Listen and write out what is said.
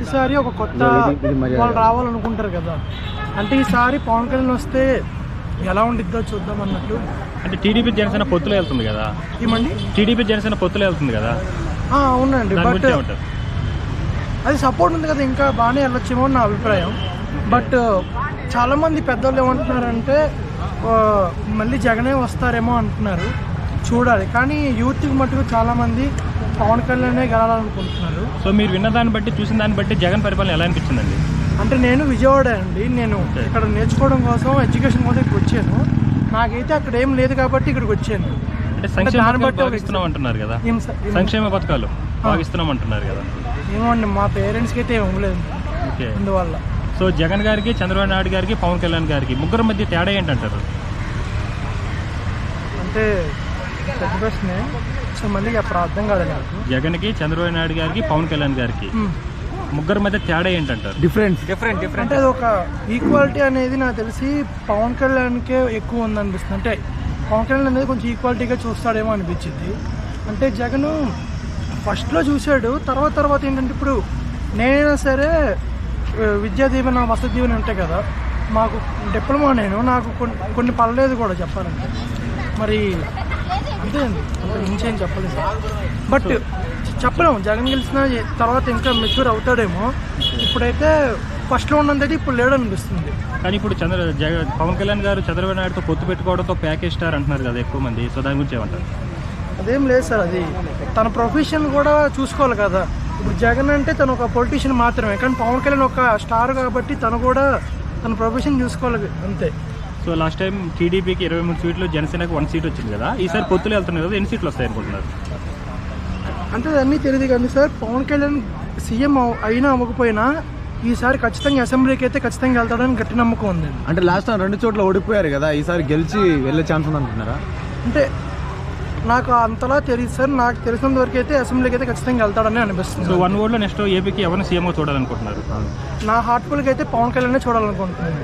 ప్రతిసారి ఒక కొత్త వాళ్ళు రావాలనుకుంటారు కదా, అంటే ఈసారి పవన్ కళ్యాణ్ వస్తే ఎలా ఉండిద్దో చూద్దాం అన్నట్టు. అంటే టీడీపీ జనసేన పొత్తులో వెళ్తుంది కదా, ఏమండి టీడీపీ జనసేన పొత్తులో వెళ్తుంది కదా, అవునండి. బట్ అది సపోర్ట్ ఉంది కదా, ఇంకా బాగానే వెళ్ళొచ్చేమో అని నా అభిప్రాయం. బట్ చాలామంది పెద్దవాళ్ళు ఏమంటున్నారంటే మళ్ళీ జగనే వస్తారేమో అంటున్నారు, చూడాలి. కానీ యూత్కి మటుకు చాలామంది పవన్ కళ్యాణే గెలాలనుకుంటున్నారు. సో మీరు విన్న దాన్ని బట్టి, చూసిన దాన్ని బట్టి జగన్ పరిపాలన ఎలా అనిపించిందండి? అంటే నేను విజయవాడ అండి, నేను ఇక్కడ నేర్చుకోవడం కోసం, ఎడ్యుకేషన్ కోసం ఇక్కడికి వచ్చాను. నాకైతే అక్కడ ఏం లేదు కాబట్టి ఇక్కడికి వచ్చాను. అంటే సంక్షేమ పథకాలు ఇస్తున్నాం అంటున్నారు కదా, సంక్షేమ పథకాలు ఇస్తున్నాం అంటున్నారు కదా. ఏమోండి, మా పేరెంట్స్కి అయితే ఏం లేదు అందువల్ల. సో జగన్ గారికి, చంద్రబాబు నాయుడు గారికి, పవన్ కళ్యాణ్ గారికి ముగ్గురు మధ్య తేడా ఏంటంటారు? అంటే పెద్ద ప్రశ్నే, సో మళ్ళీ అప్పుడు అర్థం కాదు నాకు. జగన్కి, చంద్రబాబు నాయుడు గారికి, పవన్ కళ్యాణ్ గారికి ముగ్గురు మధ్య తేడా ఏంటంటారు? డిఫరెంట్ అంటే అది ఒక ఈక్వాలిటీ అనేది నాకు తెలిసి పవన్ కళ్యాణ్కే ఎక్కువ ఉందనిపిస్తుంది. అంటే పవన్ కళ్యాణ్ అనేది కొంచెం ఈక్వాలిటీగా చూస్తాడేమో అనిపించింది. అంటే జగన్ ఫస్ట్లో చూశాడు, తర్వాత ఏంటంటే ఇప్పుడు నేనైనా సరే విద్యా దీవెన, వసతి దీవెన ఉంటాయి కదా, మాకు డిప్లొమా, నాకు కొన్ని పర్లేదు కూడా చెప్పాలంటే. మరి అంతే అండి, ఇంకేం చెప్పలేదు. బట్ చెప్పలేము, జగన్ గెలిచిన తర్వాత ఇంకా మెచ్యూర్ అవుతాడేమో. ఇప్పుడైతే ఫస్ట్లో ఉన్నది ఇప్పుడు లేడు అనిపిస్తుంది. కానీ ఇప్పుడు పవన్ కళ్యాణ్ గారు చంద్రబాబు నాయుడుతో పొత్తు పెట్టుకోవడంతో ప్యాకేజ్ స్టార్ అంటున్నారు కదా ఎక్కువ మంది. సో దాని గురించి ఏమంటారు? అదేం లేదు సార్, అది తన ప్రొఫెషన్ కూడా చూసుకోవాలి కదా. ఇప్పుడు జగన్ అంటే తను ఒక పొలిటీషియన్ మాత్రమే, కానీ పవన్ కళ్యాణ్ ఒక స్టార్ కాబట్టి తను కూడా తన ప్రొఫెషన్ చూసుకోవాలి అంతే. సో లాస్ట్ టైం టీడీపీకి 23 సీట్లు, జనసేనకు 1 సీట్ వచ్చింది కదా, ఈసారి పొత్తులు వెళ్తున్నారు కదా, ఎన్ని సీట్లు వస్తాయి అనుకుంటున్నారు? అంటే అన్నీ తెలియదు కానీ సార్, పవన్ కళ్యాణ్ సీఎం అయినా అవ్వకపోయినా ఈసారి ఖచ్చితంగా అసెంబ్లీకి అయితే ఖచ్చితంగా వెళ్తాడని గట్టి నమ్మకం ఉంది. అంటే లాస్ట్ టైం 2 చోట్ల ఓడిపోయారు కదా, ఈసారి గెలిచి వెళ్ళే ఛాన్స్ ఉంది అనుకుంటున్నారా? అంటే నాకు అంతలా తెలియదు సార్, నాకు తెలిసినంత వరకు అయితే అసెంబ్లీకి అయితే ఖచ్చితంగా వెళ్తాడని అనిపిస్తుంది. సో 1 ఓవర్లో నెక్స్ట్ ఏపీకి ఎవరిని సీఎంగా చూడాలనుకుంటున్నారు? నా హార్ట్ఫుల్గా అయితే పవన్ కళ్యాణ్ చూడాలనుకుంటున్నాను.